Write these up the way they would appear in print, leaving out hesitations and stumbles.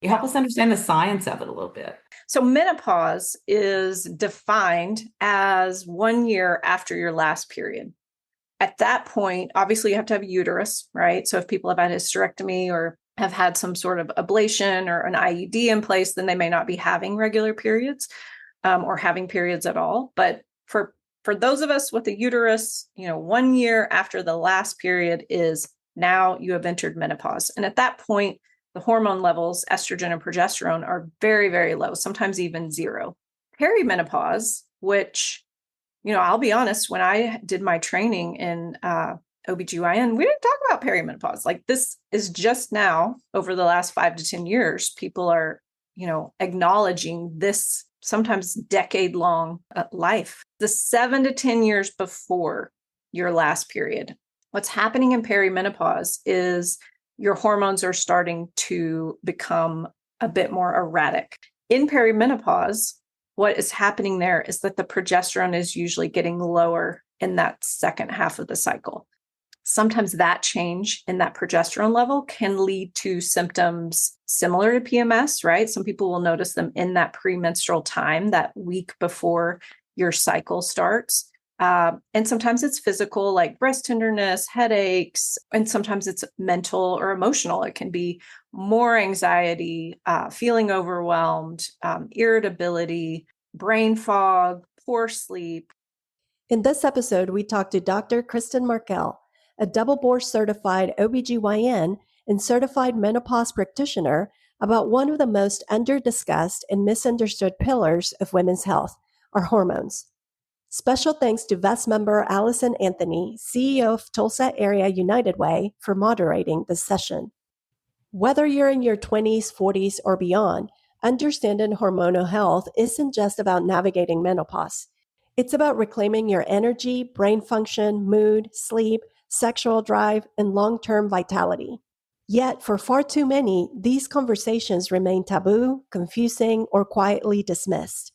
You help us understand the science of it a little bit. So menopause is defined as 1 year after your last period. At that point, obviously you have to have a uterus, right? So if people have had hysterectomy or have had some sort of ablation or an IUD in place, then they may not be having regular periods or having periods at all. But for those of us with a uterus, 1 year after the last period is now you have entered menopause. And at that point, the hormone levels, estrogen and progesterone, are very, very low, sometimes even zero. Perimenopause, which, I'll be honest, when I did my training in OBGYN, we didn't talk about perimenopause. Like, this is just now, over the last 5 to 10 years, people are, acknowledging this sometimes decade-long life. The 7 to 10 years before your last period, what's happening in perimenopause is your hormones are starting to become a bit more erratic. In perimenopause, what is happening there is that the progesterone is usually getting lower in that second half of the cycle. Sometimes that change in that progesterone level can lead to symptoms similar to PMS, right? Some people will notice them in that premenstrual time, that week before your cycle starts. And sometimes it's physical, like breast tenderness, headaches, and sometimes it's mental or emotional. It can be more anxiety, feeling overwhelmed, irritability, brain fog, poor sleep. In this episode, we talked to Dr. Kristen Markell, a double board certified OBGYN and certified menopause practitioner, about one of the most under-discussed and misunderstood pillars of women's health, our hormones. Special thanks to VEST member Allison Anthony, CEO of Tulsa Area United Way, for moderating this session. Whether you're in your 20s, 40s, or beyond, understanding hormonal health isn't just about navigating menopause. It's about reclaiming your energy, brain function, mood, sleep, sexual drive, and long-term vitality. Yet, for far too many, these conversations remain taboo, confusing, or quietly dismissed,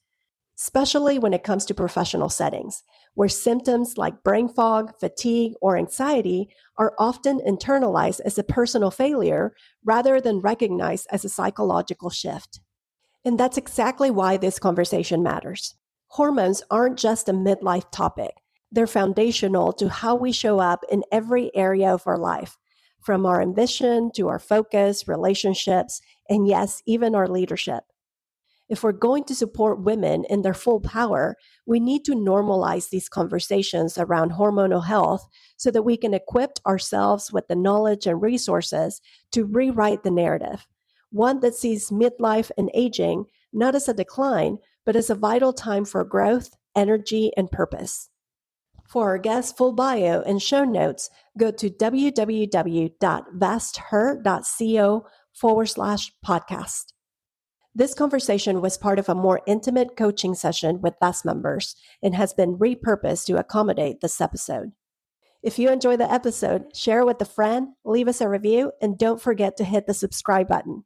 especially when it comes to professional settings, where symptoms like brain fog, fatigue, or anxiety are often internalized as a personal failure rather than recognized as a psychological shift. And that's exactly why this conversation matters. Hormones aren't just a midlife topic. They're foundational to how we show up in every area of our life, from our ambition to our focus, relationships, and yes, even our leadership. If we're going to support women in their full power, we need to normalize these conversations around hormonal health so that we can equip ourselves with the knowledge and resources to rewrite the narrative, one that sees midlife and aging not as a decline, but as a vital time for growth, energy, and purpose. For our guest's full bio and show notes, go to www.vasther.co/podcast. This conversation was part of a more intimate coaching session with VEST members and has been repurposed to accommodate this episode. If you enjoy the episode, share it with a friend, leave us a review, and don't forget to hit the subscribe button.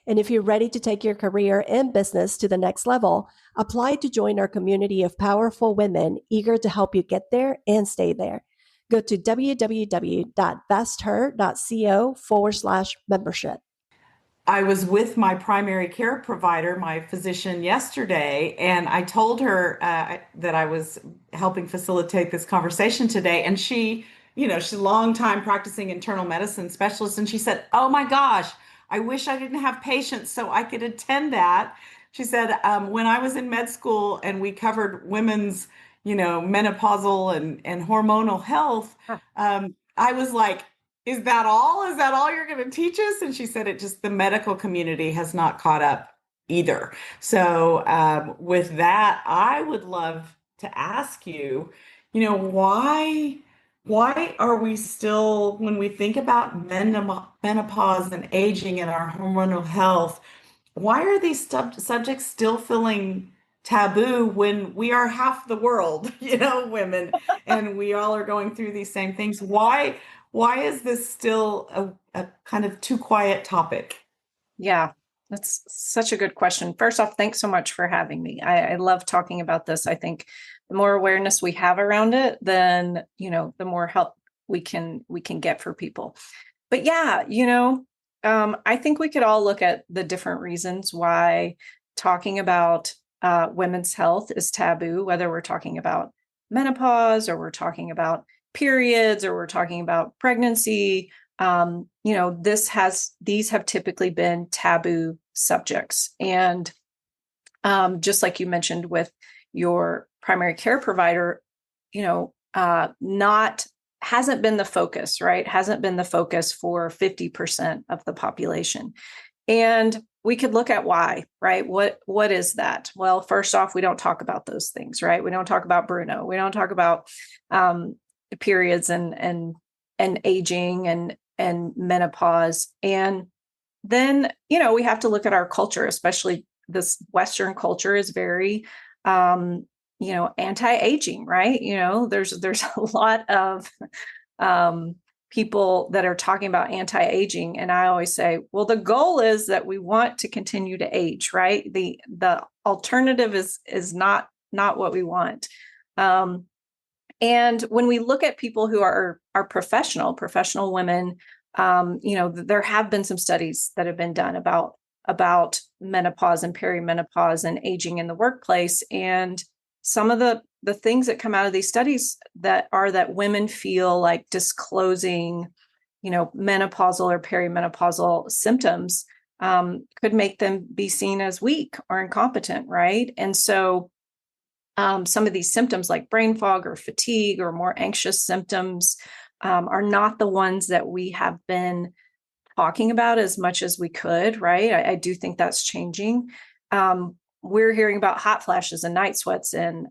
And if you're ready to take your career and business to the next level, apply to join our community of powerful women eager to help you get there and stay there. Go to www.vasther.co/membership. I was with my primary care provider, my physician, yesterday, and I told her that I was helping facilitate this conversation today. And she's a long time practicing internal medicine specialist, and she said, "Oh my gosh, I wish I didn't have patients so I could attend that." She said, when I was in med school and we covered women's, menopausal and hormonal health, I was like, is that all? Is that all you're going to teach us? And she said the medical community has not caught up either. So with that, I would love to ask you, why are we still, when we think about menopause and aging and our hormonal health, why are these subjects still feeling taboo when we are half the world, women, and we all are going through these same things? Why is this still a kind of too quiet topic? Yeah, that's such a good question. First off, thanks so much for having me. I love talking about this. I think the more awareness we have around it, then, the more help we can get for people. But yeah, I think we could all look at the different reasons why talking about women's health is taboo, whether we're talking about menopause or we're talking about periods or we're talking about pregnancy. These have typically been taboo subjects. And just like you mentioned with your primary care provider, hasn't been the focus, right? Hasn't been the focus for 50% of the population. And we could look at why, right? What is that? Well, first off, we don't talk about those things, right? We don't talk about Bruno. We don't talk about periods and aging and menopause. And then, we have to look at our culture, especially this Western culture is very anti-aging, right? There's a lot of people that are talking about anti-aging. And I always say, well, the goal is that we want to continue to age, right? The alternative is not what we want. And when we look at people who are professional women, there have been some studies that have been done about menopause and perimenopause and aging in the workplace. And some of the things that come out of these studies that women feel like disclosing, menopausal or perimenopausal symptoms could make them be seen as weak or incompetent, right? And so some of these symptoms like brain fog or fatigue or more anxious symptoms are not the ones that we have been talking about as much as we could, right? I do think that's changing. We're hearing about hot flashes and night sweats and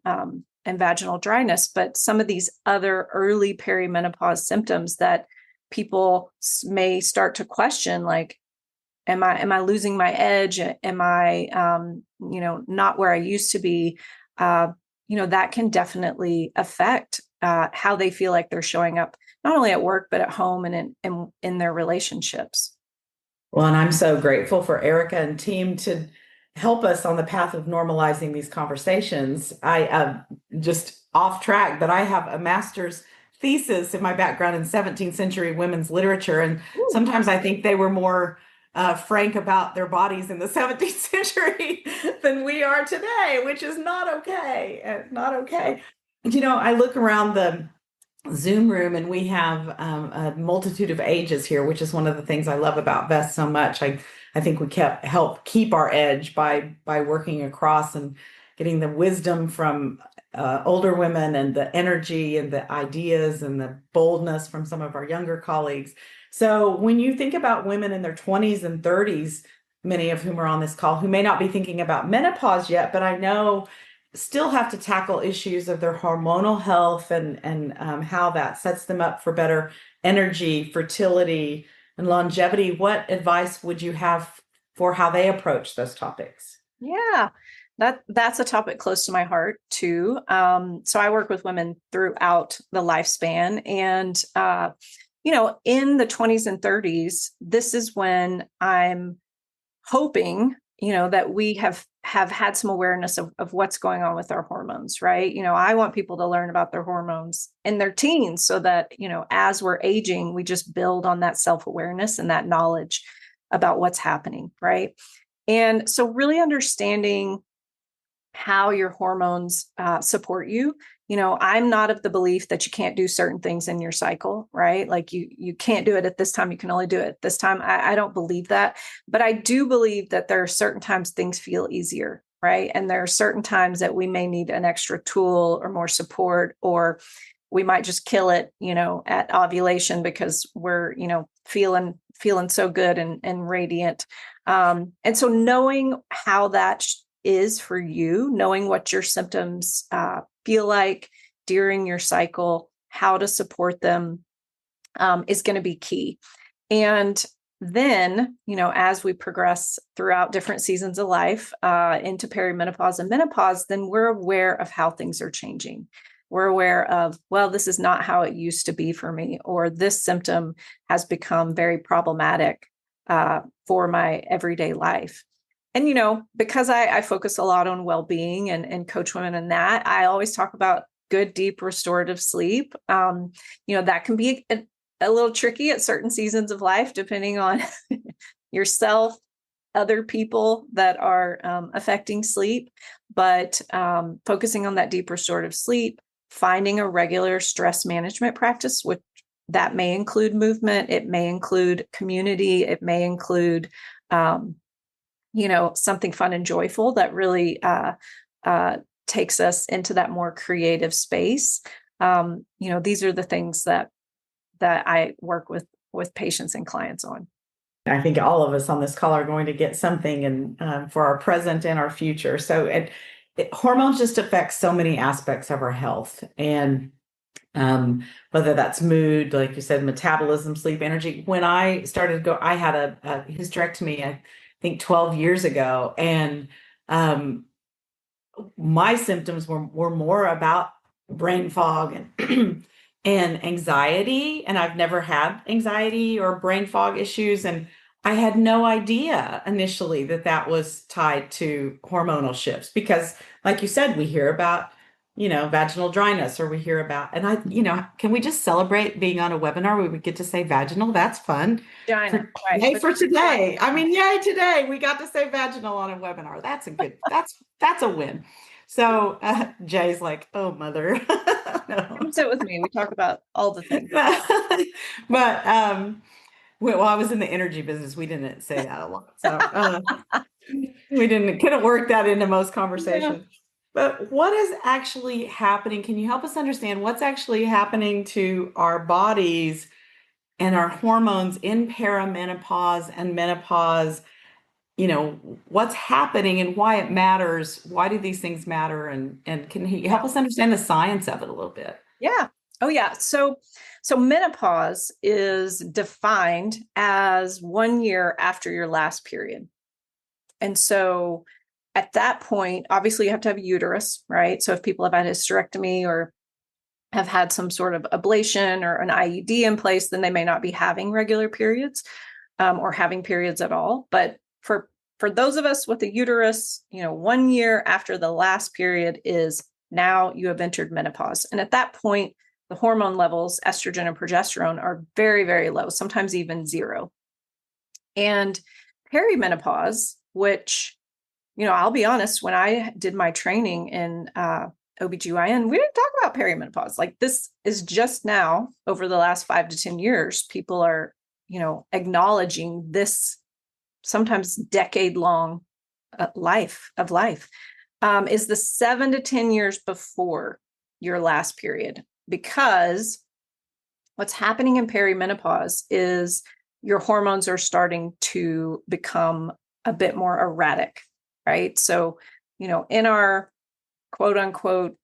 vaginal dryness, but some of these other early perimenopause symptoms that people may start to question, like, am I losing my edge? Am I, not where I used to be? That can definitely affect how they feel like they're showing up, not only at work, but at home and in their relationships. Well, and I'm so grateful for Erica and team to help us on the path of normalizing these conversations. I just off track, but I have a master's thesis in my background in 17th century women's literature. And sometimes I think they were more frank about their bodies in the 17th century than we are today, which is not okay. Not okay. I look around the Zoom room and we have a multitude of ages here, which is one of the things I love about Vest so much. I think we help keep our edge by working across and getting the wisdom from older women and the energy and the ideas and the boldness from some of our younger colleagues. So when you think about women in their 20s and 30s, many of whom are on this call, who may not be thinking about menopause yet, but I know still have to tackle issues of their hormonal health and how that sets them up for better energy, fertility, and longevity. What advice would you have for how they approach those topics? Yeah, that's a topic close to my heart too. So I work with women throughout the lifespan, and in the 20s and 30s, this is when I'm hoping, that we have had some awareness of what's going on with our hormones, right? I want people to learn about their hormones in their teens so that, as we're aging, we just build on that self-awareness and that knowledge about what's happening, right? And so really understanding how your hormones support you. I'm not of the belief that you can't do certain things in your cycle, right? Like you can't do it at this time. You can only do it at this time. I don't believe that, but I do believe that there are certain times things feel easier, right? And there are certain times that we may need an extra tool or more support, or we might just kill it, at ovulation because we're, feeling so good and radiant. And so knowing how that is for you, knowing what your symptoms feel like during your cycle, how to support them is going to be key. And then, as we progress throughout different seasons of life into perimenopause and menopause, then we're aware of how things are changing. We're aware of, well, this is not how it used to be for me, or this symptom has become very problematic for my everyday life. And, because I focus a lot on well-being and coach women in that, I always talk about good, deep, restorative sleep. That can be a little tricky at certain seasons of life, depending on yourself, other people that are affecting sleep, but focusing on that deep restorative sleep, finding a regular stress management practice, which that may include movement, it may include community, it may include, something fun and joyful that really takes us into that more creative space. These are the things that I work with patients and clients on. I think all of us on this call are going to get something and for our present and our future. So hormones just affect so many aspects of our health, and whether that's mood, like you said, metabolism, sleep, energy. When I started I had a hysterectomy, I think 12 years ago, and my symptoms were more about brain fog and and anxiety, and I've never had anxiety or brain fog issues, and I had no idea initially that was tied to hormonal shifts, because like you said, we hear about vaginal dryness, or we hear about, and can we just celebrate being on a webinar where we get to say vaginal? That's fun. Vagina, right. Yay for today. I mean, yay today. We got to say vaginal on a webinar. That's a win. So Jay's like, oh, mother. No. Come sit with me. We talk about all the things. But well, I was in the energy business. We didn't say that a lot. So we couldn't work that into most conversations. Yeah. But what is actually happening? Can you help us understand what's actually happening to our bodies and our hormones in perimenopause and menopause? What's happening and why it matters. Why do these things matter? And can you help us understand the science of it a little bit? Yeah. Oh, yeah. So menopause is defined as 1 year after your last period. And so at that point, obviously you have to have a uterus, right? So if people have had hysterectomy or have had some sort of ablation or an IUD in place, then they may not be having regular periods or having periods at all. But for those of us with a uterus, 1 year after the last period is now you have entered menopause. And at that point, the hormone levels, estrogen and progesterone, are very, very low, sometimes even zero. And perimenopause, which, I'll be honest, when I did my training in OBGYN, we didn't talk about perimenopause. Like, this is just now, over the last 5 to 10 years, people are, acknowledging this sometimes decade-long life is the 7 to 10 years before your last period. Because what's happening in perimenopause is your hormones are starting to become a bit more erratic, right? So, in our quote unquote,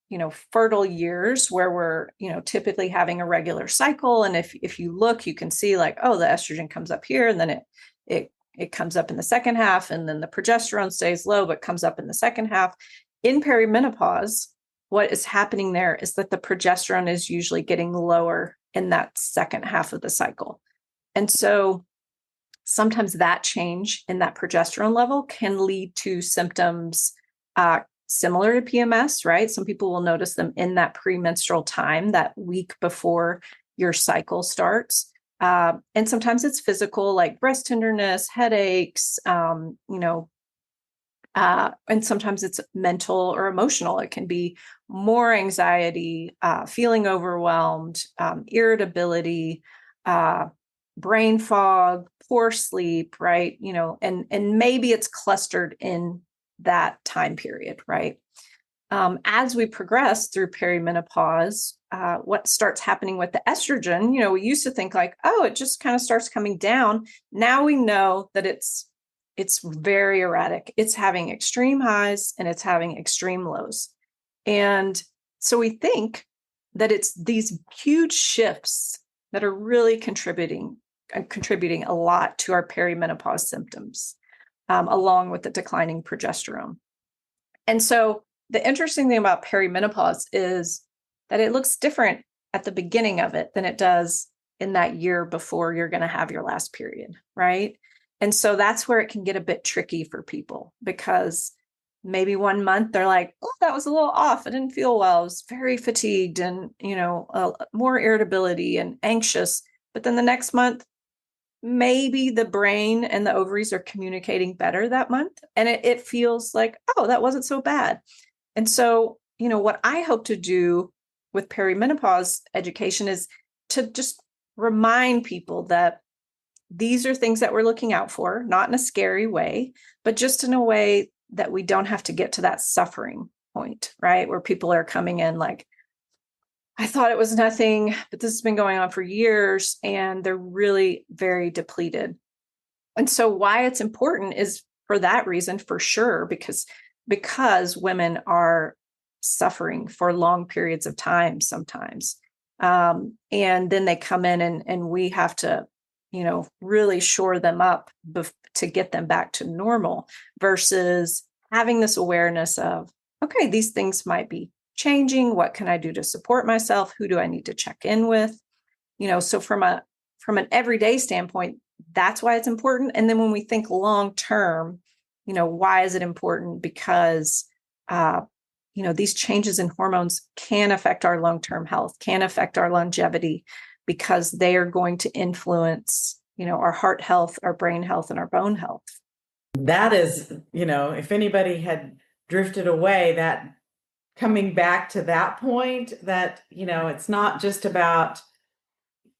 fertile years where we're, typically having a regular cycle. And if you look, you can see like, oh, the estrogen comes up here, and then it comes up in the second half, and then the progesterone stays low, but comes up in the second half. In perimenopause, what is happening there is that the progesterone is usually getting lower in that second half of the cycle. And so sometimes that change in that progesterone level can lead to symptoms similar to PMS, right? Some people will notice them in that premenstrual time, that week before your cycle starts. And sometimes it's physical, like breast tenderness, headaches, and sometimes it's mental or emotional. It can be more anxiety, feeling overwhelmed, irritability, brain fog, poor sleep, right? And maybe it's clustered in that time period, right? As we progress through perimenopause, what starts happening with the estrogen, we used to think like, oh, it just kind of starts coming down. Now we know that it's very erratic. It's having extreme highs and it's having extreme lows. And so we think that it's these huge shifts that are really contributing a lot to our perimenopause symptoms, along with the declining progesterone. And so the interesting thing about perimenopause is that it looks different at the beginning of it than it does in that year before you're going to have your last period, right? And so that's where it can get a bit tricky for people, because maybe 1 month they're like, oh, that was a little off. I didn't feel well. I was very fatigued and, more irritability and anxious. But then the next month, maybe the brain and the ovaries are communicating better that month. And it feels like, oh, that wasn't so bad. And so, what I hope to do with perimenopause education is to just remind people that these are things that we're looking out for, not in a scary way, but just in a way that we don't have to get to that suffering point, right? Where people are coming in like, I thought it was nothing, but this has been going on for years and they're really very depleted. And so why it's important is for that reason, for sure, because women are suffering for long periods of time sometimes. And then they come in and we have to, really shore them up to get them back to normal versus having this awareness of, okay, these things might be changing. What can I do to support myself? Who do I need to check in with? So from an everyday standpoint, that's why it's important. And then when we think long term, why is it important? Because these changes in hormones can affect our long-term health, can affect our longevity, because they are going to influence, our heart health, our brain health, and our bone health. That is, if anybody had drifted away, that coming back to that point, that, it's not just about,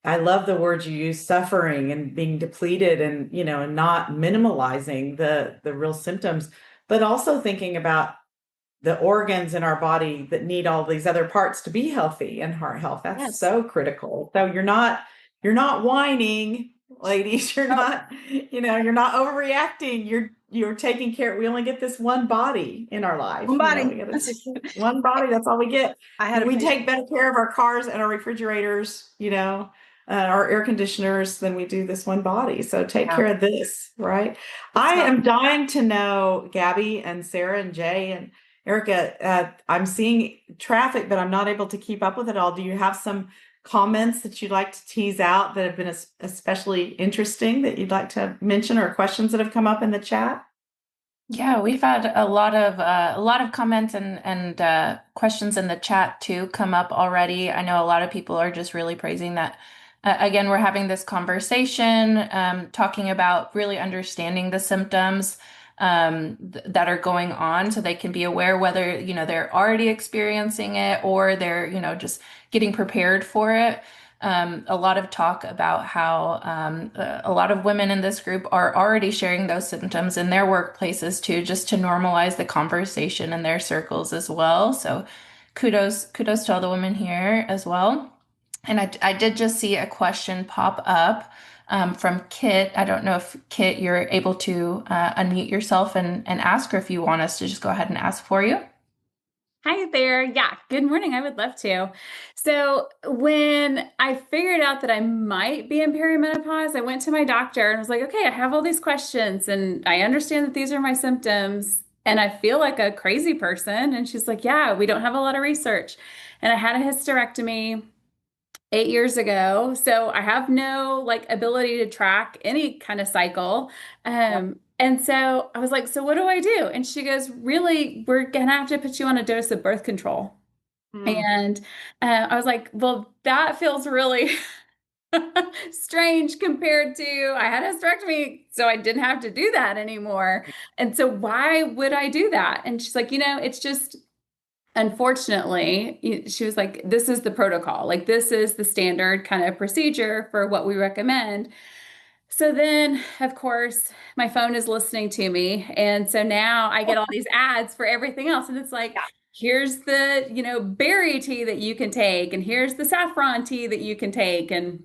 I love the word you use, suffering and being depleted and, and not minimalizing the real symptoms, but also thinking about the organs in our body that need all these other parts to be healthy and heart health. That's so critical. So you're not whining, ladies. You're not, you're not overreacting. You're taking care. We only get this one body in our life. One body. We get one body. That's all we get. We take better care of our cars and our refrigerators, our air conditioners than we do this one body. So take care of this, right? I am dying to know, Gabby and Sarah and Jay and Erica, I'm seeing traffic, but I'm not able to keep up with it all. Do you have some comments that you'd like to tease out that have been especially interesting that you'd like to mention, or questions that have come up in the chat? Yeah, we've had a lot of comments and questions in the chat too come up already. I know a lot of people are just really praising that. Again, we're having this conversation, talking about really understanding the symptoms that are going on, so they can be aware whether they're already experiencing it or they're just getting prepared for it. A lot of talk about how a lot of women in this group are already sharing those symptoms in their workplaces too, just to normalize the conversation in their circles as well. So kudos to all the women here as well. And I did just see a question pop up from Kit. I don't know if, Kit, you're able to unmute yourself and ask, or if you want us to just go ahead and ask for you. Hi there. Yeah, good morning. I would love to. So when I figured out that I might be in perimenopause, I went to my doctor and was like, okay, I have all these questions and I understand that these are my symptoms and I feel like a crazy person. And she's like, yeah, we don't have a lot of research. And I had a hysterectomy 8 years ago. So I have no ability to track any kind of cycle. And so I was like, so what do I do? And she goes, really, we're going to have to put you on a dose of birth control. And I was like, well, that feels really strange compared to I had a hysterectomy, so I didn't have to do that anymore. And so why would I do that? And she's like, it's just, unfortunately, she was like, this is the protocol. This is the standard kind of procedure for what we recommend. So then, of course, my phone is listening to me. And so now I get all these ads for everything else. And it's like, here's the, berry tea that you can take. And here's the saffron tea that you can take. And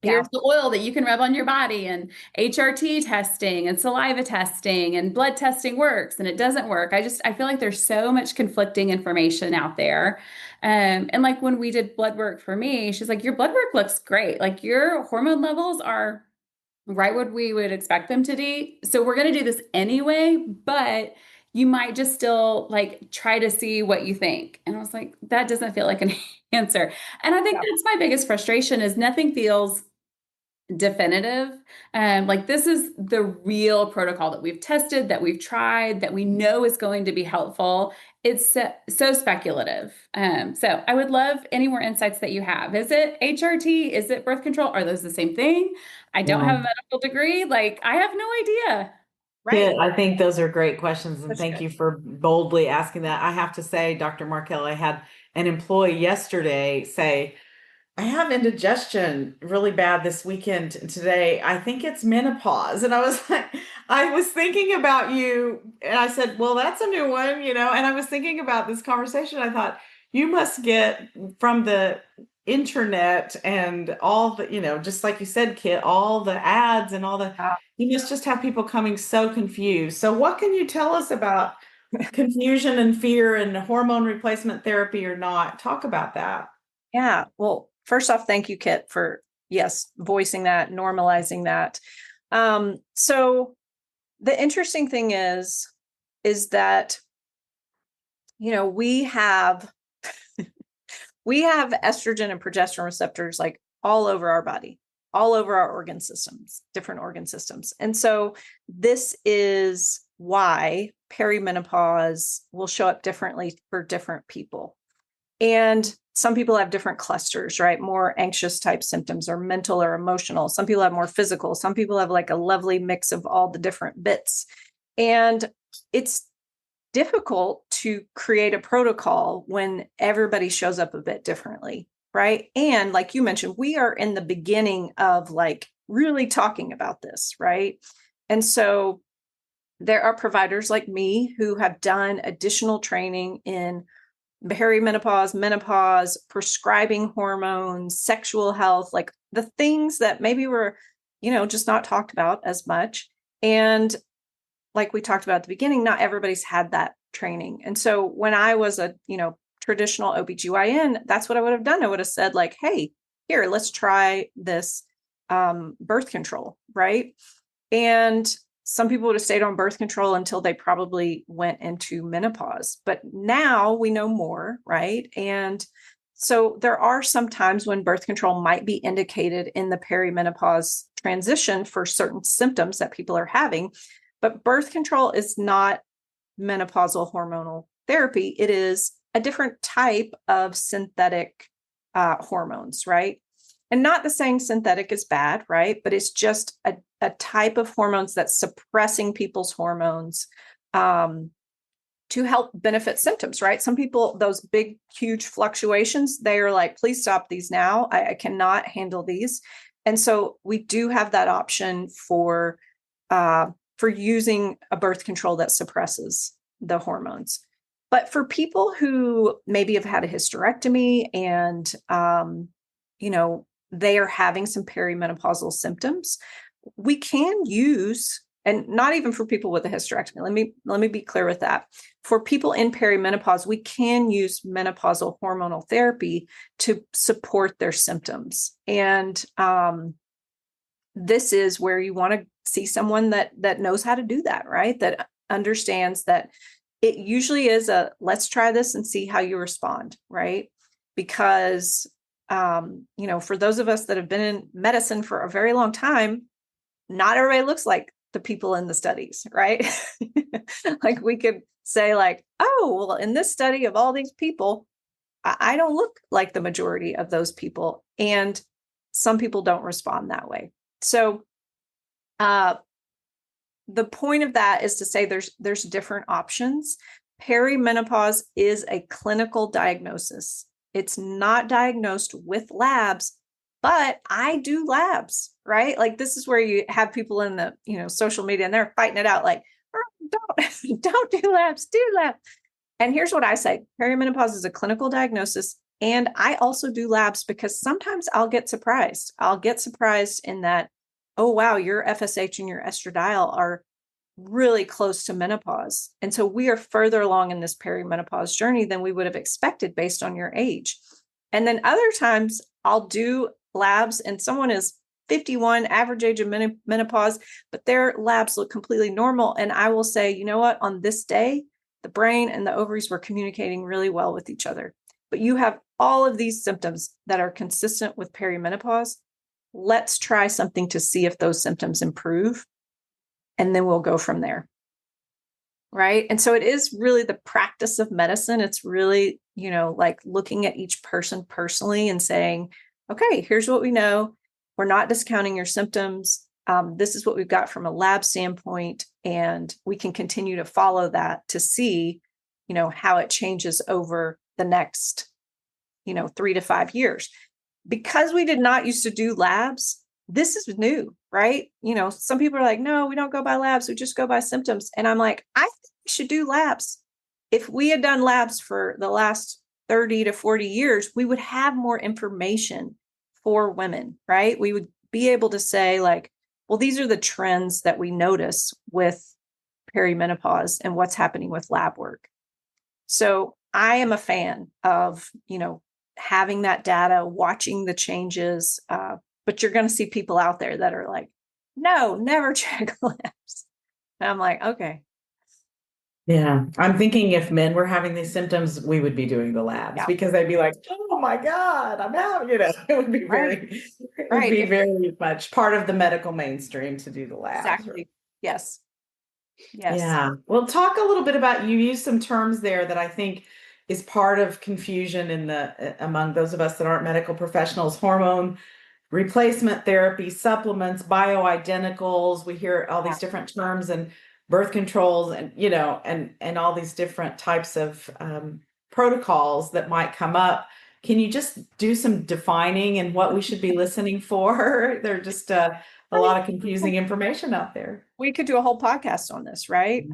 here's the oil that you can rub on your body, and HRT testing and saliva testing and blood testing works and it doesn't work. I feel like there's so much conflicting information out there. And when we did blood work for me, she's like, your blood work looks great. Your hormone levels are right what we would expect them to be. So we're going to do this anyway, but you might just still try to see what you think. And I was like, that doesn't feel like an answer. And I think that's my biggest frustration is nothing feels definitive. Like this is the real protocol that we've tested, that we've tried, that we know is going to be helpful. It's so speculative. So I would love any more insights that you have. Is it HRT? Is it birth control? Are those the same thing? I don't Yeah. have a medical degree. Like I have no idea. Yeah, Right. I think those are great questions, and That's thank good. you for boldly asking that. I have to say, Dr. Markell, I had an employee yesterday say, I have indigestion really bad this weekend and today. I think it's menopause. And I was like, I was thinking about you. And I said, well, that's a new one, and I was thinking about this conversation. I thought, you must get from the internet and all the, just like you said, Kit, all the ads and all the, you must just have people coming so confused. So what can you tell us about confusion and fear and hormone replacement therapy or not? Talk about that. Yeah. Well, first off, thank you, Kit, for yes, voicing that, normalizing that. So the interesting thing is that, we have estrogen and progesterone receptors like all over our body, all over our organ systems, different organ systems. And so this is why perimenopause will show up differently for different people. And some people have different clusters, right? More anxious type symptoms or mental or emotional. Some people have more physical. Some people have like a lovely mix of all the different bits. And it's difficult to create a protocol when everybody shows up a bit differently, right? And like you mentioned, we are in the beginning of like really talking about this, right? And so there are providers like me who have done additional training in perimenopause, menopause, prescribing hormones, sexual health, like the things that maybe were, just not talked about as much. And like we talked about at the beginning, not everybody's had that training. And so when I was a, traditional OBGYN, that's what I would have done. I would have said like, hey, here, let's try this birth control, right? And some people would have stayed on birth control until they probably went into menopause. But now we know more, right? And so there are some times when birth control might be indicated in the perimenopause transition for certain symptoms that people are having. But birth control is not menopausal hormonal therapy. It is a different type of synthetic hormones, right? And not the saying synthetic is bad, right? But it's just a type of hormones that's suppressing people's hormones to help benefit symptoms, right? Some people, those big, huge fluctuations, they are like, please stop these now. I cannot handle these. And so we do have that option for using a birth control that suppresses the hormones. But for people who maybe have had a hysterectomy and, they are having some perimenopausal symptoms, we can use, and not even for people with a hysterectomy. Let me be clear with that. For people in perimenopause, we can use menopausal hormonal therapy to support their symptoms. And this is where you want to see someone that knows how to do that, right? That understands that it usually is let's try this and see how you respond, right? Because for those of us that have been in medicine for a very long time, not everybody looks like the people in the studies, right? Like we could say like, oh, well, in this study of all these people, I don't look like the majority of those people. And some people don't respond that way. So the point of that is to say there's different options. Perimenopause is a clinical diagnosis. It's not diagnosed with labs, but I do labs, right? Like this is where you have people in the, social media and they're fighting it out like, oh, don't do labs, do labs. And here's what I say. Perimenopause is a clinical diagnosis. And I also do labs because sometimes I'll get surprised. I'll get surprised in that, oh, wow, your FSH and your estradiol are really close to menopause. And so we are further along in this perimenopause journey than we would have expected based on your age. And then other times I'll do labs and someone is 51, average age of menopause, but their labs look completely normal. And I will say, you know what, on this day, the brain and the ovaries were communicating really well with each other. But you have all of these symptoms that are consistent with perimenopause. let's try something to see if those symptoms improve. And then we'll go from there. Right. And so it is really the practice of medicine. It's really, like looking at each person personally and saying, okay, here's what we know. We're not discounting your symptoms. This is what we've got from a lab standpoint. And we can continue to follow that to see, how it changes over the next, 3 to 5 years. Because we did not used to do labs, this is new, right? Some people are like, no, we don't go by labs. We just go by symptoms. And I'm like, I think we should do labs. If we had done labs for the last 30 to 40 years, we would have more information for women, right? We would be able to say like, well, these are the trends that we notice with perimenopause and what's happening with lab work. So I am a fan of, having that data, watching the changes, but you're going to see people out there that are like, no, never check labs. And I'm like, okay. Yeah. I'm thinking if men were having these symptoms, we would be doing the labs because they'd be like, oh my God, I'm out, it would be very much part of the medical mainstream to do the labs. Exactly. Yes. Yeah. Well, talk a little bit about, you used some terms there that I think is part of confusion among those of us that aren't medical professionals: hormone replacement therapy, supplements, bioidenticals. We hear all these different terms, and birth controls, and and all these different types of protocols that might come up. Can you just do some defining and what we should be listening for? They're just a lot of confusing information out there. We could do a whole podcast on this, right?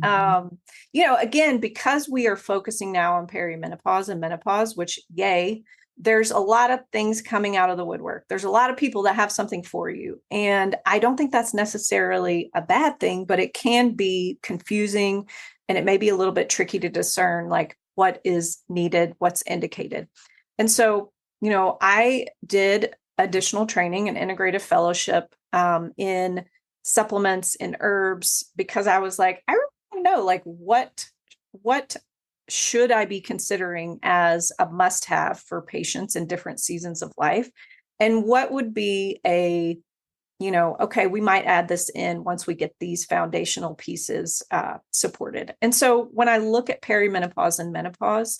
Again, because we are focusing now on perimenopause and menopause, which yay, there's a lot of things coming out of the woodwork. There's a lot of people that have something for you. And I don't think that's necessarily a bad thing, but it can be confusing, and it may be a little bit tricky to discern like what is needed, what's indicated. And so, I did additional training and integrative fellowship in supplements and herbs, because I was like, I really want to know, like, what should I be considering as a must-have for patients in different seasons of life? And what would be a, okay, we might add this in once we get these foundational pieces supported. And so when I look at perimenopause and menopause,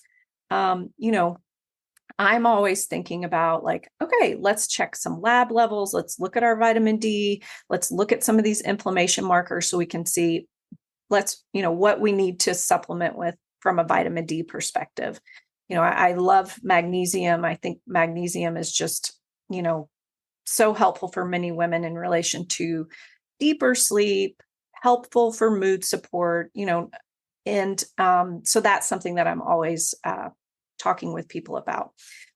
I'm always thinking about like, okay, let's check some lab levels. Let's look at our vitamin D. Let's look at some of these inflammation markers so we can see, what we need to supplement with from a vitamin D perspective. I love magnesium. I think magnesium is just, so helpful for many women in relation to deeper sleep, helpful for mood support, and so that's something that I'm always talking with people about.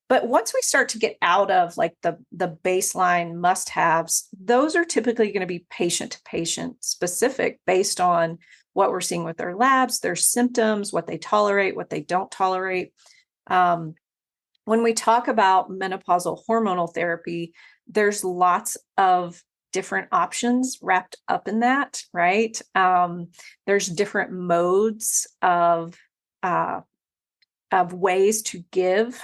But once we start to get out of like the baseline must-haves, those are typically going to be patient to patient specific based on what we're seeing with their labs, their symptoms, what they tolerate, what they don't tolerate. When we talk about menopausal hormonal therapy, there's lots of different options wrapped up in that, right? There's different modes of ways to give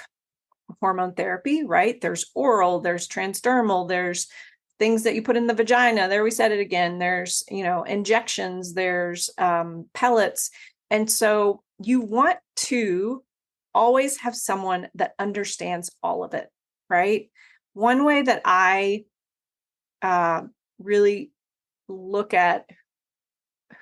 hormone therapy, right? There's oral, there's transdermal, there's things that you put in the vagina. There we said it again. There's, injections, there's pellets. And so you want to always have someone that understands all of it, right? One way that I really look at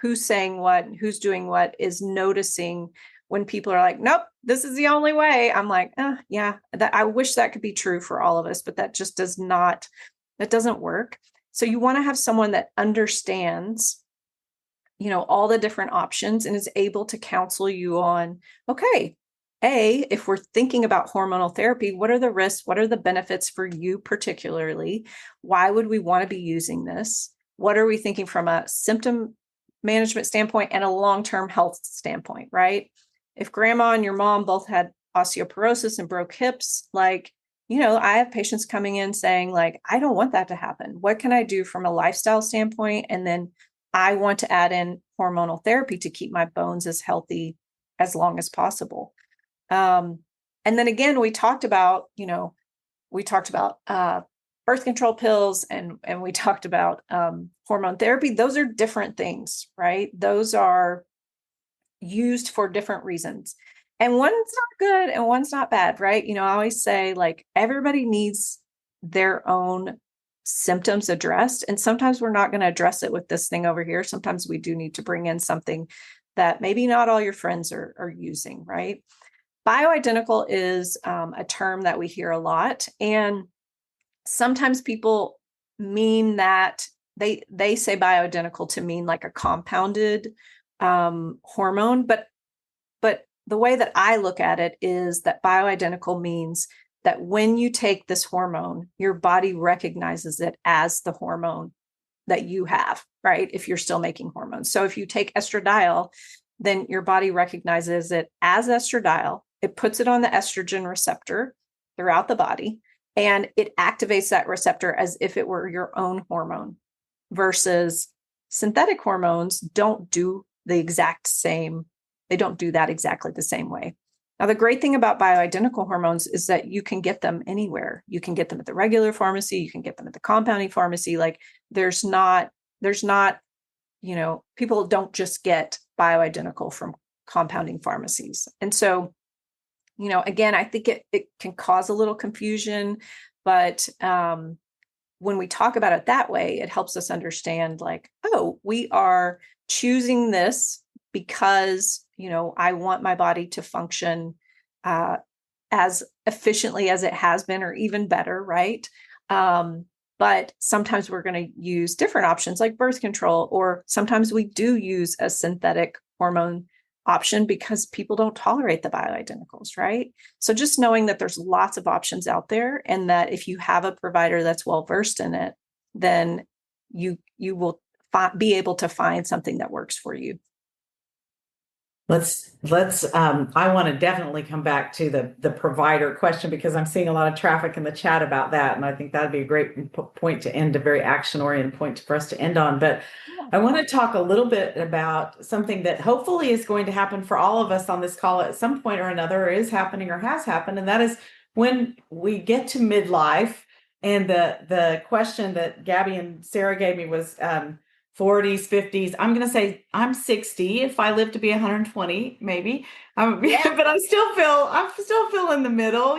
who's saying what, who's doing what, is noticing when people are like, nope, this is the only way. I'm like, yeah, I wish that could be true for all of us, but that just that doesn't work. So you want to have someone that understands, all the different options and is able to counsel you on, okay, if we're thinking about hormonal therapy, what are the risks? What are the benefits for you particularly? Why would we want to be using this? What are we thinking from a symptom management standpoint and a long-term health standpoint, right? If grandma and your mom both had osteoporosis and broke hips, like, I have patients coming in saying like, I don't want that to happen. What can I do from a lifestyle standpoint? And then I want to add in hormonal therapy to keep my bones as healthy as long as possible. And then again, we talked about birth control pills and we talked about hormone therapy. Those are different things, right? Those are used for different reasons. And one's not good and one's not bad, right? I always say, like, everybody needs their own symptoms addressed. And sometimes we're not going to address it with this thing over here. Sometimes we do need to bring in something that maybe not all your friends are using, right? Bioidentical is a term that we hear a lot. And sometimes people mean that they say bioidentical to mean like a compounded hormone, but the way that I look at it is that bioidentical means that when you take this hormone, your body recognizes it as the hormone that you have, right? If you're still making hormones. So if you take estradiol, then your body recognizes it as estradiol. It puts it on the estrogen receptor throughout the body, and it activates that receptor as if it were your own hormone, versus synthetic hormones don't do the exact same. They don't do that exactly the same way. Now, the great thing about bioidentical hormones is that you can get them anywhere. You can get them at the regular pharmacy. You can get them at the compounding pharmacy. Like, there's not, people don't just get bioidentical from compounding pharmacies. And so, again, I think it can cause a little confusion, but when we talk about it that way, it helps us understand, like, oh, we are choosing this because, I want my body to function as efficiently as it has been, or even better, right? But sometimes we're going to use different options like birth control, or sometimes we do use a synthetic hormone option because people don't tolerate the bioidenticals, right? So just knowing that there's lots of options out there, and that if you have a provider that's well versed in it, then you will be able to find something that works for you. I want to definitely come back to the provider question, because I'm seeing a lot of traffic in the chat about that. And I think that'd be a great point to end, a very action-oriented point for us to end on. But I want to talk a little bit about something that hopefully is going to happen for all of us on this call at some point or another, or is happening or has happened. And that is when we get to midlife. And the question that Gabby and Sarah gave me was 40s, 50s. I'm going to say I'm 60 if I live to be 120, maybe. But I still feel in the middle,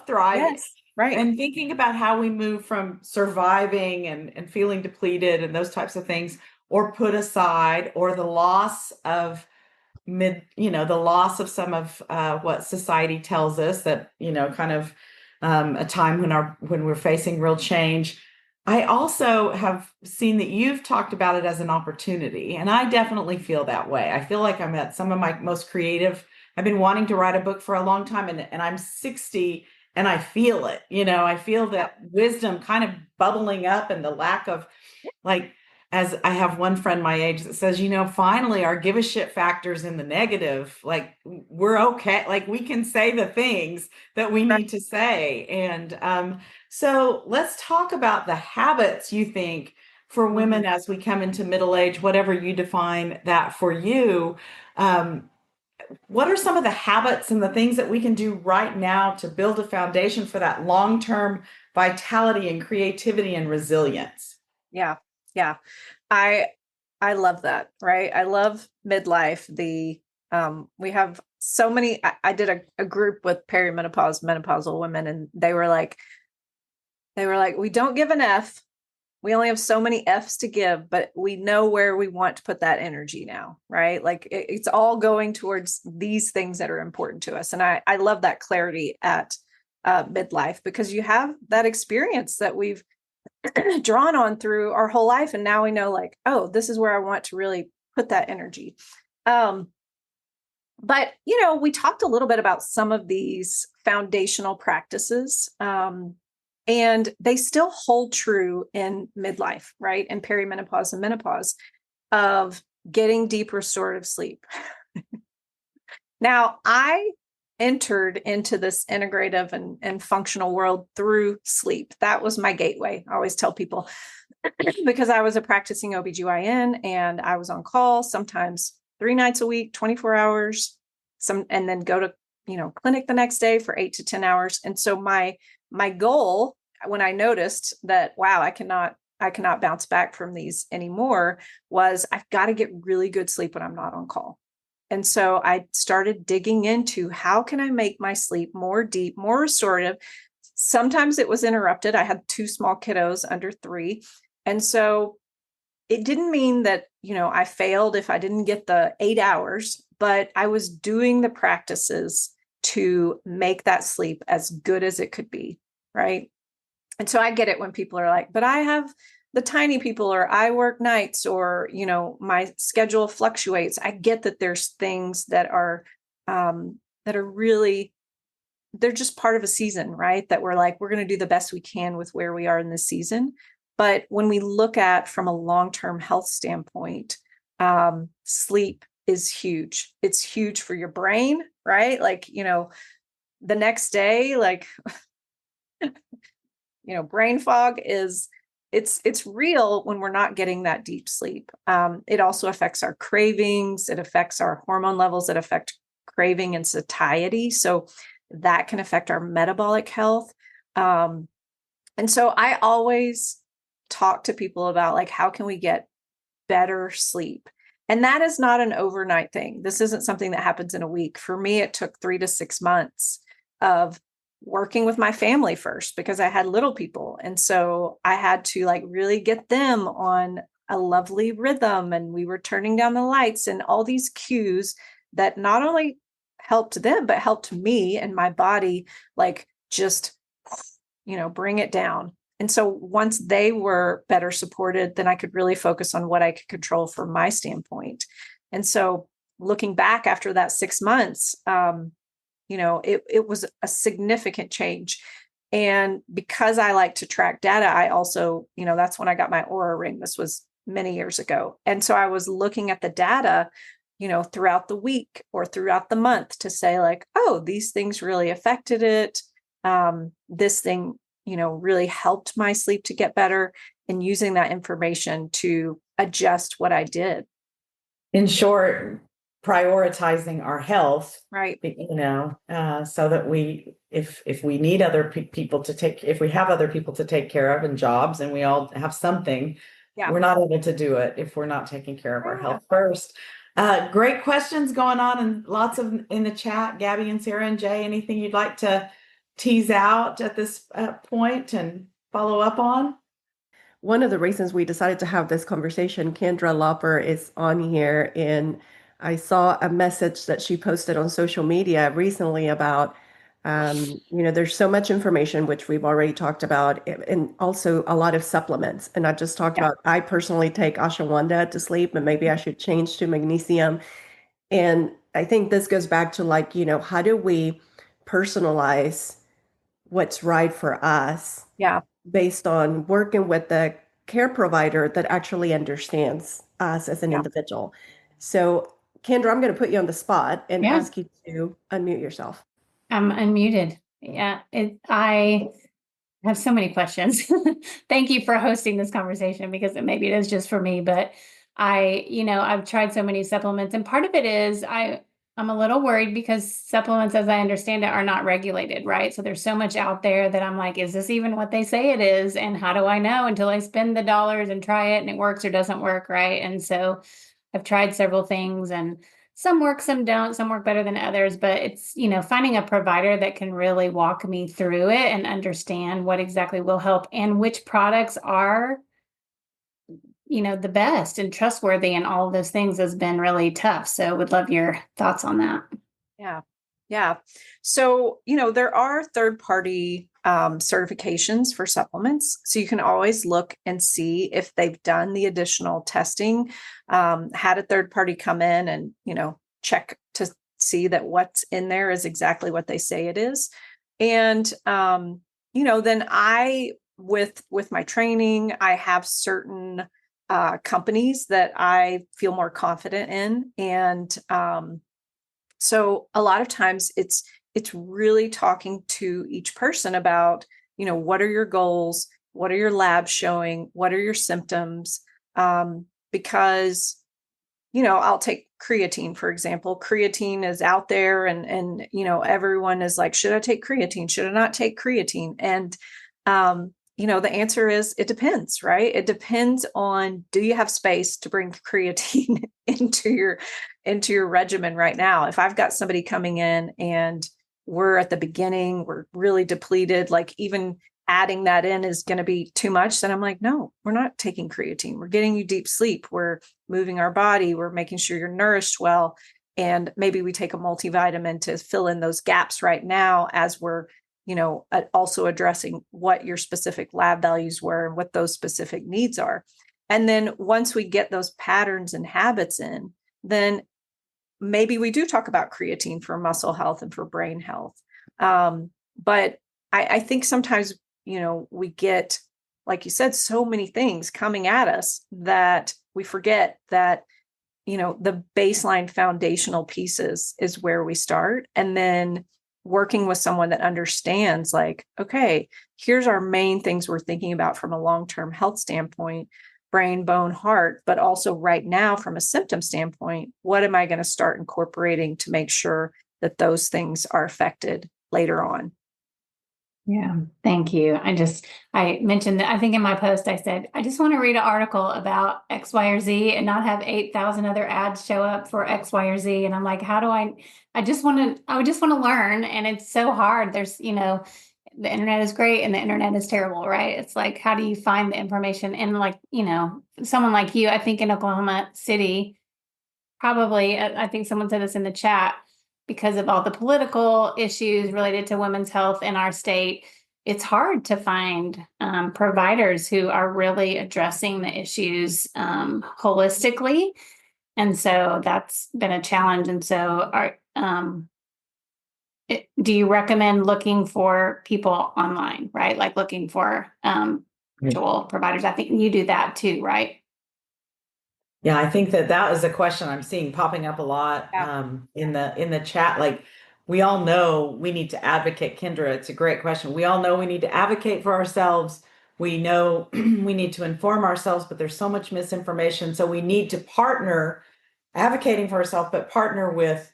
thriving. Yes, right. And thinking about how we move from surviving and feeling depleted and those types of things, or put aside, or the loss of some of what society tells us that, kind of a time when we're facing real change. I also have seen that you've talked about it as an opportunity, and I definitely feel that way. I feel like I'm at some of my most creative. I've been wanting to write a book for a long time, and I'm 60 and I feel it. I feel that wisdom kind of bubbling up, and the lack of, like, as I have one friend my age that says, finally our give a shit factor's in the negative. Like, we're okay. Like, we can say the things that we need to say. And so let's talk about the habits you think for women as we come into middle age, whatever you define that for you. What are some of the habits and the things that we can do right now to build a foundation for that long-term vitality and creativity and resilience? Yeah. Yeah. I love that. Right. I love midlife. We have so many, I did a group with perimenopause, menopausal women, and they were like, we don't give an F. We only have so many F's to give, but we know where we want to put that energy now. Right. Like, it's all going towards these things that are important to us. And I love that clarity at midlife, because you have that experience that we've drawn on through our whole life. And now we know, like, oh, this is where I want to really put that energy. But, we talked a little bit about some of these foundational practices, and they still hold true in midlife, right? And perimenopause and menopause, of getting deep restorative sleep. Now, I entered into this integrative and functional world through sleep. That was my gateway. I always tell people, because I was a practicing OBGYN and I was on call sometimes 3 nights a week, 24 hours, and then go to, clinic the next day for 8 to 10 hours. And so my goal when I noticed that, wow, I cannot bounce back from these anymore, was I've got to get really good sleep when I'm not on call. And so I started digging into how can I make my sleep more deep, more restorative. Sometimes it was interrupted. I had 2 small kiddos under 3. And so it didn't mean that, I failed if I didn't get the 8 hours, but I was doing the practices to make that sleep as good as it could be. Right. And so I get it when people are like, but I have the tiny people, or I work nights, or, my schedule fluctuates. I get that there's things that are really, they're just part of a season, right? That we're like, we're going to do the best we can with where we are in this season. But when we look at from a long-term health standpoint, sleep is huge. It's huge for your brain, right? Like, the next day, like, brain fog it's real when we're not getting that deep sleep. It also affects our cravings. It affects our hormone levels that affect craving and satiety. So that can affect our metabolic health. And so I always talk to people about, like, how can we get better sleep? And that is not an overnight thing. This isn't something that happens in a week. For me, it took 3 to 6 months of working with my family first, because I had little people. And so I had to, like, really get them on a lovely rhythm, and we were turning down the lights and all these cues that not only helped them, but helped me and my body, like, just, bring it down. And so once they were better supported, then I could really focus on what I could control from my standpoint. And so looking back after that 6 months, it was a significant change. And because I like to track data, I also, that's when I got my Aura ring. This was many years ago. And so I was looking at the data, throughout the week or throughout the month to say, like, oh, these things really affected it. This thing, really helped my sleep to get better, and using that information to adjust what I did. In short, prioritizing our health, right? So that if we need other people if we have other people to take care of, and jobs, and we all have something, we're not able to do it if we're not taking care of our health first. Great questions going on, and lots of in the chat. Gabby and Sarah and Jay, anything you'd like to tease out at this point and follow up on? One of the reasons we decided to have this conversation, Kendra Lauper is on here, and I saw a message that she posted on social media recently about, there's so much information, which we've already talked about, and also a lot of supplements. And I just talked about, I personally take ashwagandha to sleep, and maybe I should change to magnesium. And I think this goes back to, like, how do we personalize what's right for us? Yeah. Based on working with the care provider that actually understands us as an individual. So, Kendra, I'm going to put you on the spot and ask you to unmute yourself. I'm unmuted. Yeah, I have so many questions. Thank you for hosting this conversation, because maybe it is just for me, but I've tried so many supplements, and part of it is I'm a little worried because supplements, as I understand it, are not regulated, right? So there's so much out there that I'm like, is this even what they say it is? And how do I know until I spend the dollars and try it and it works or doesn't work, right? And so I've tried several things, and some work, some don't, some work better than others, but it's, finding a provider that can really walk me through it and understand what exactly will help and which products are the best and trustworthy, and all of those things has been really tough. So would love your thoughts on that. Yeah. Yeah. So, there are third-party certifications for supplements. So you can always look and see if they've done the additional testing, had a third party come in and, check to see that what's in there is exactly what they say it is. And, then with my training, I have certain companies that I feel more confident in. And so a lot of times it's really talking to each person about, what are your goals? What are your labs showing? What are your symptoms? Because, I'll take creatine, for example. Creatine is out there, and everyone is like, should I take creatine? Should I not take creatine? And The answer is it depends, right? It depends on, do you have space to bring creatine into your regimen right now? If I've got somebody coming in and we're at the beginning, we're really depleted, like even adding that in is going to be too much, then I'm like, no, we're not taking creatine. We're getting you deep sleep. We're moving our body. We're making sure you're nourished well. And maybe we take a multivitamin to fill in those gaps right now as we're also addressing what your specific lab values were and what those specific needs are. And then once we get those patterns and habits in, then maybe we do talk about creatine for muscle health and for brain health. But I think sometimes, we get, like you said, so many things coming at us that we forget that, the baseline foundational pieces is where we start. And then working with someone that understands, like, okay, here's our main things we're thinking about from a long-term health standpoint, brain, bone, heart, but also right now from a symptom standpoint, what am I going to start incorporating to make sure that those things are affected later on? Yeah, thank you. I mentioned that I think in my post, I said, I just want to read an article about X, Y, or Z and not have 8,000 other ads show up for X, Y, or Z. And I'm like, I would just want to learn. And it's so hard. There's, the internet is great and the internet is terrible, right? It's like, how do you find the information? And like, someone like you, I think in Oklahoma City, probably, I think someone said this in the chat, because of all the political issues related to women's health in our state, it's hard to find providers who are really addressing the issues holistically. And so that's been a challenge. And so do you recommend looking for people online, right? Like looking for virtual providers? I think you do that too, right? Yeah, I think that is a question I'm seeing popping up a lot in the chat. Like, we all know we need to advocate. Kendra, it's a great question. We all know we need to advocate for ourselves. We know we need to inform ourselves, but there's so much misinformation. So we need to partner, advocating for ourselves, but partner with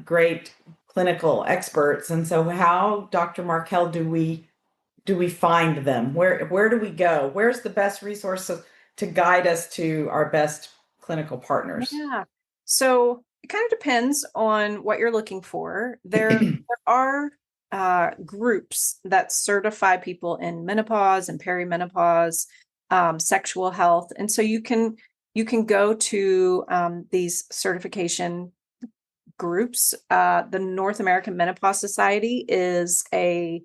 great clinical experts. And so how, Dr. Markell, do we find them? Where do we go? Where's the best resource to guide us to our best clinical partners? Yeah. So it kind of depends on what you're looking for. There are groups that certify people in menopause and perimenopause, sexual health. And so you can go to these certification groups. The North American Menopause Society is the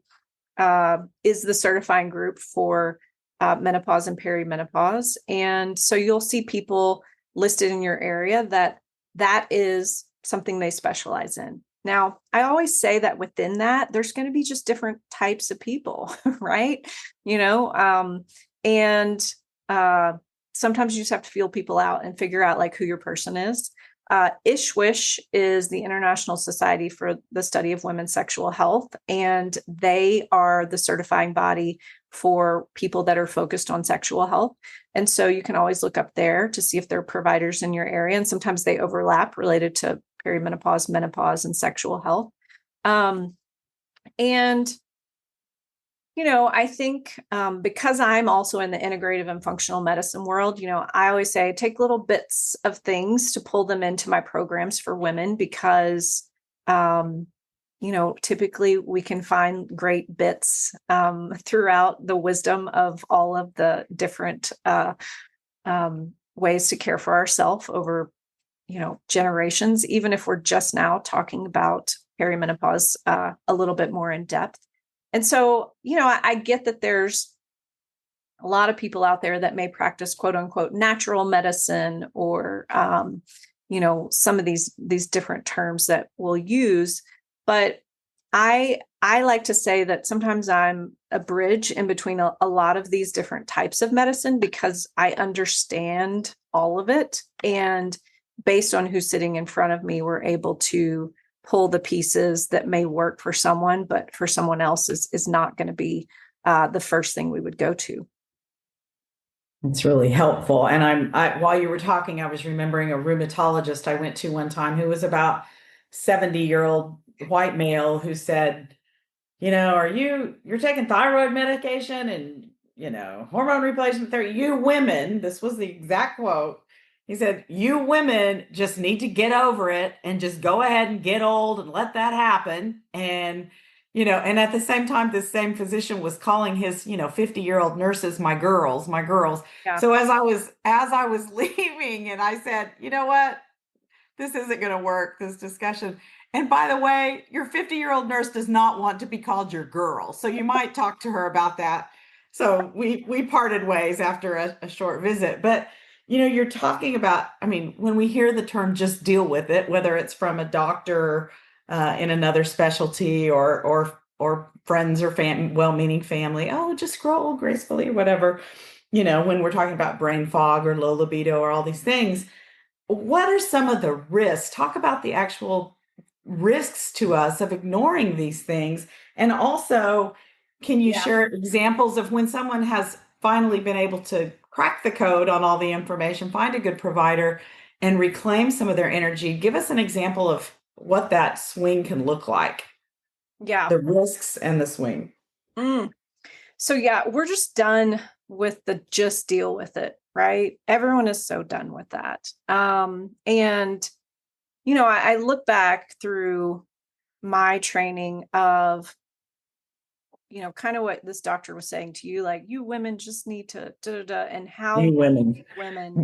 certifying group for menopause and perimenopause. And so you'll see people listed in your area that is something they specialize in. Now, I always say that within that, there's going to be just different types of people, right? And sometimes you just have to feel people out and figure out like who your person is. ISWISH is the International Society for the Study of Women's Sexual Health, and they are the certifying body for people that are focused on sexual health. And so you can always look up there to see if there are providers in your area. And sometimes they overlap related to perimenopause, menopause, and sexual health. I think because I'm also in the integrative and functional medicine world, I always say take little bits of things to pull them into my programs for women because typically we can find great bits throughout the wisdom of all of the different ways to care for ourselves over, generations, even if we're just now talking about perimenopause a little bit more in depth. And so, I get that there's a lot of people out there that may practice quote unquote natural medicine or, some of these different terms that we'll use. But I like to say that sometimes I'm a bridge in between a lot of these different types of medicine because I understand all of it. And based on who's sitting in front of me, we're able to pull the pieces that may work for someone, but for someone else is not going to be the first thing we would go to. It's really helpful. And while you were talking, I was remembering a rheumatologist I went to one time who was about 70-year-old white male who said, you're taking thyroid medication and, hormone replacement therapy. You women, this was the exact quote. He said, you women just need to get over it and just go ahead and get old and let that happen. And at the same time, this same physician was calling his, 50-year-old nurses, my girls, my girls. Yeah. So as I was leaving, and I said, you know what? This isn't going to work, this discussion. And by the way, your 50-year-old nurse does not want to be called your girl. So you might talk to her about that. So we parted ways after a short visit. But you're talking about, I mean, when we hear the term just deal with it, whether it's from a doctor in another specialty or friends or well-meaning family, oh, just scroll gracefully or whatever, when we're talking about brain fog or low libido or all these things, what are some of the risks? Talk about the actual risks to us of ignoring these things. And also, can you share examples of when someone has finally been able to crack the code on all the information, find a good provider, and reclaim some of their energy? Give us an example of what that swing can look like. Yeah. The risks and the swing. So we're just done with the just deal with it, right? Everyone is so done with that. I look back through my training of, kind of what this doctor was saying to you, like, you women just need to, and how You women.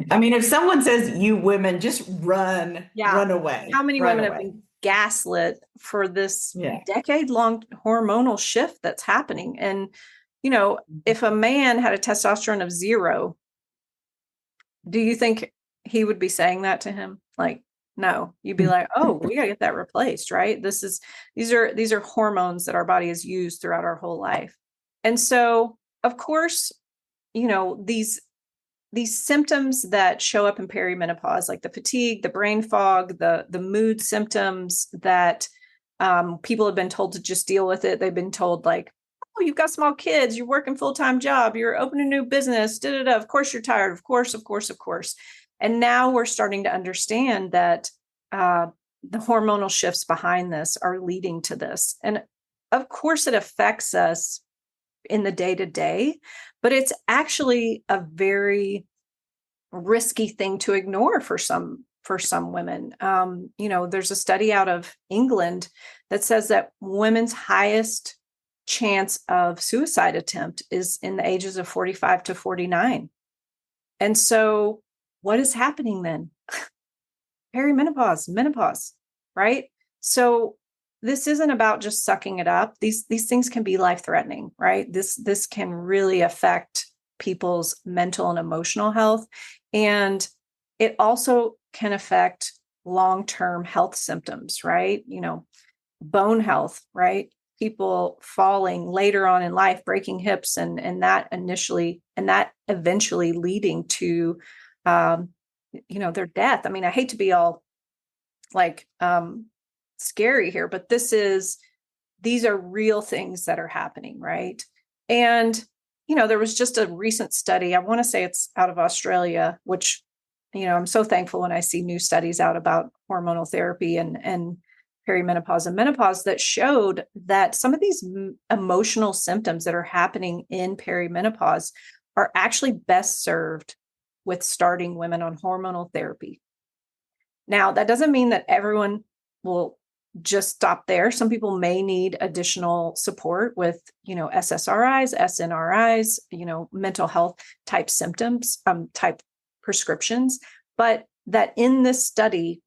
I mean, if someone says you women, just run away. How many women have been gaslit for this decade-long hormonal shift that's happening? And, if a man had a testosterone of 0, do you think he would be saying that to him? Like, no, you'd be like, oh, we gotta get that replaced, right? These are hormones that our body has used throughout our whole life. And so, of course, these symptoms that show up in perimenopause, like the fatigue, the brain fog, the mood symptoms that people have been told to just deal with it. They've been told, like, oh, you've got small kids, you're working full-time job, you're opening a new business, of course you're tired, of course. And now we're starting to understand that the hormonal shifts behind this are leading to this. And of course it affects us in the day-to-day, but it's actually a very risky thing to ignore for some women. There's a study out of England that says that women's highest chance of suicide attempt is in the ages of 45 to 49. And so what is happening then? Perimenopause, menopause, right? So this isn't about just sucking it up. These things can be life-threatening, right? This can really affect people's mental and emotional health. And it also can affect long-term health symptoms, right? Bone health, right? People falling later on in life, breaking hips, and that eventually leading to their death. I mean, I hate to be all like scary here, but these are real things that are happening, right? And there was just a recent study, I want to say it's out of Australia, which I'm so thankful when I see new studies out about hormonal therapy and perimenopause and menopause that showed that some of these emotional symptoms that are happening in perimenopause are actually best served with starting women on hormonal therapy. Now, that doesn't mean that everyone will just stop there. Some people may need additional support with, SSRIs, SNRIs, mental health type symptoms, type prescriptions, but that in this study,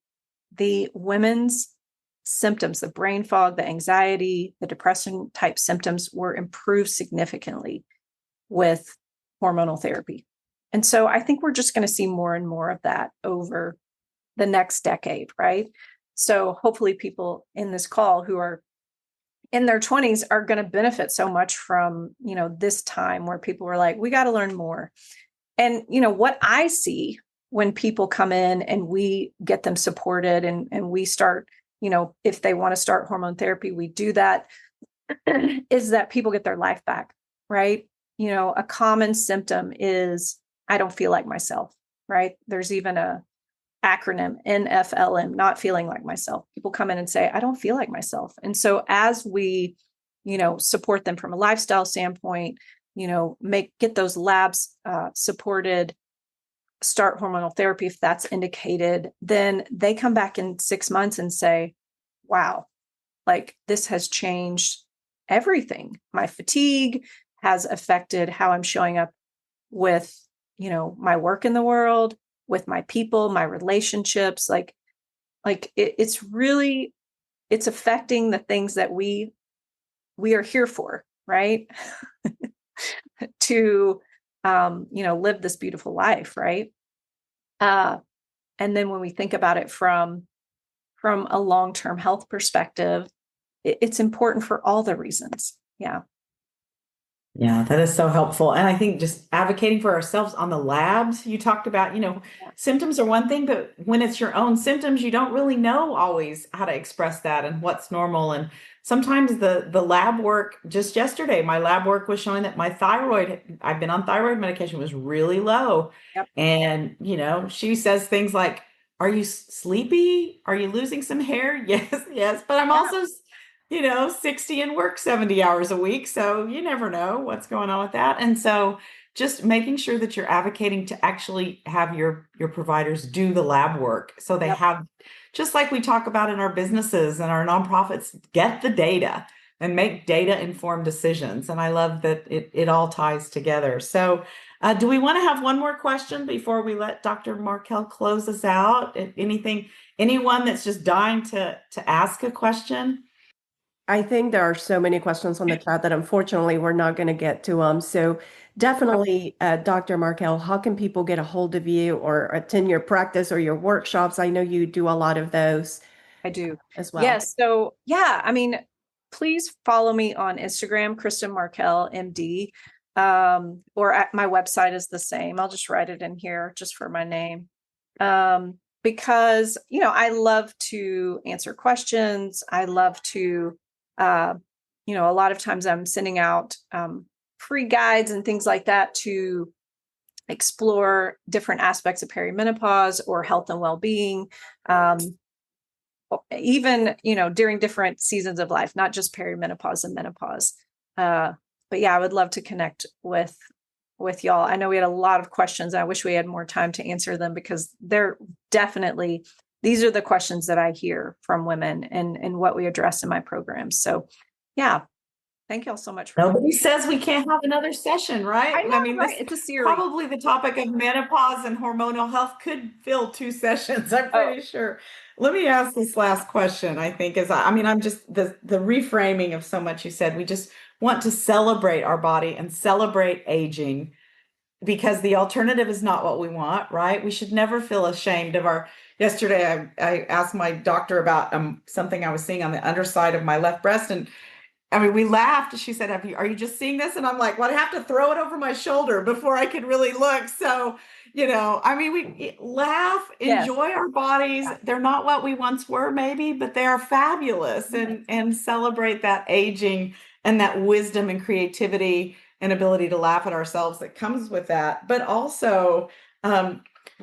the women's symptoms, the brain fog, the anxiety, the depression type symptoms were improved significantly with hormonal therapy. And so I think we're just going to see more and more of that over the next decade, right? So hopefully people in this call who are in their 20s are going to benefit so much from, this time where people were like, we got to learn more. And, what I see when people come in and we get them supported and we start, if they want to start hormone therapy, we do that, is that people get their life back, right? A common symptom is, I don't feel like myself, right? There's even a acronym, NFLM, not feeling like myself. People come in and say, I don't feel like myself. And so as we support them from a lifestyle standpoint, get those labs supported, start hormonal therapy if that's indicated, then they come back in 6 months and say, wow, like this has changed everything. My fatigue has affected how I'm showing up with, my work in the world, with my people, my relationships. It's affecting the things that we are here for, right? To, live this beautiful life. Right. And then when we think about it from a long-term health perspective, it's important for all the reasons. Yeah. Yeah, that is so helpful. And I think just advocating for ourselves on the labs, you talked about, symptoms are one thing, but when it's your own symptoms, you don't really know always how to express that and what's normal. And sometimes the lab work, just yesterday, my lab work was showing that my thyroid, I've been on thyroid medication, was really low. Yep. And, she says things like, are you sleepy? Are you losing some hair? Yes, yes. But I'm also 60 and work 70 hours a week. So you never know what's going on with that. And so just making sure that you're advocating to actually have your providers do the lab work. So they Yep. have, just like we talk about in our businesses and our nonprofits, get the data and make data informed decisions. And I love that it all ties together. So do we want to have one more question before we let Dr. Markell close us out? Anyone that's just dying to ask a question? I think there are so many questions on the chat that unfortunately we're not going to get to them. So definitely, Dr. Markell, how can people get a hold of you or attend your practice or your workshops? I know you do a lot of those. I do as well. Yes. So please follow me on Instagram, Kristen Markell, MD, or at my website is the same. I'll just write it in here just for my name. Because, I love to answer questions. I love to, a lot of times I'm sending out free guides and things like that to explore different aspects of perimenopause or health and well-being. Even, during different seasons of life, not just perimenopause and menopause. But yeah, I would love to connect with y'all. I know we had a lot of questions. I wish we had more time to answer them because these are the questions that I hear from women and what we address in my programs. So yeah, thank y'all so much for Nobody says we can't have another session, right? I know, right? This It's a series. probably the topic of menopause and hormonal health could fill 2 sessions. I'm pretty sure. Let me ask this last question, I think, I'm just the reframing of so much you said. We just want to celebrate our body and celebrate aging because the alternative is not what we want, right? We should never feel ashamed of yesterday I asked my doctor about something I was seeing on the underside of my left breast, and we laughed. She said, are you just seeing this? And I'm like, well, I have to throw it over my shoulder before I can really look. So, we laugh, enjoy our bodies. They're not what we once were, maybe, but they are fabulous, and celebrate that aging and that wisdom and creativity and ability to laugh at ourselves that comes with that. But also,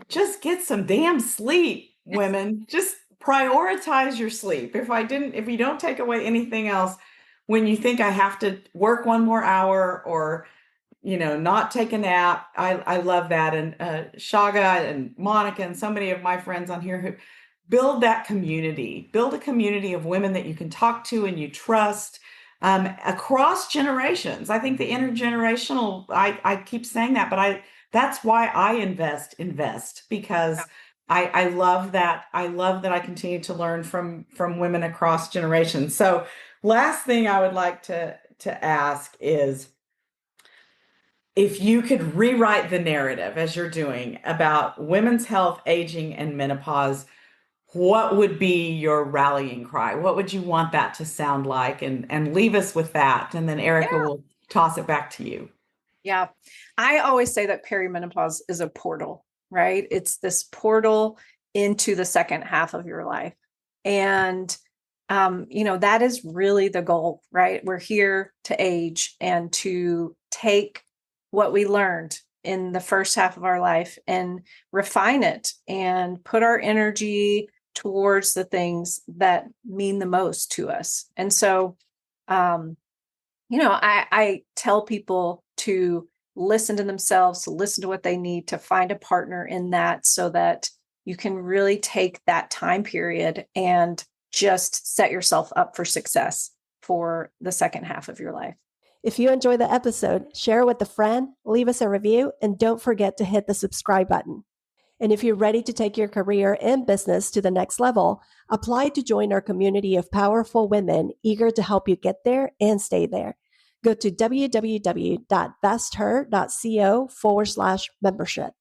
just get some damn sleep, women. Just prioritize your sleep. If you don't take away anything else, when you think I have to work one more hour or, not take a nap, I love that. And Shaga and Monica and so many of my friends on here who build a community of women that you can talk to and you trust across generations. I think the intergenerational, I keep saying that, but that's why I invest because I love that. I love that I continue to learn from women across generations. So last thing I would like to ask is if you could rewrite the narrative as you're doing about women's health, aging, and menopause, what would be your rallying cry? What would you want that to sound like? And leave us with that. And then Erica will toss it back to you. Yeah. I always say that perimenopause is a portal, right? It's this portal into the second half of your life. And, that is really the goal, right? We're here to age and to take what we learned in the first half of our life and refine it and put our energy towards the things that mean the most to us. And so, I tell people to listen to themselves, to listen to what they need, to find a partner in that, so that you can really take that time period and just set yourself up for success for the second half of your life. If you enjoy the episode, share it with a friend, leave us a review, and don't forget to hit the subscribe button. And if you're ready to take your career and business to the next level, apply to join our community of powerful women eager to help you get there and stay there. Go to www.besther.co/membership.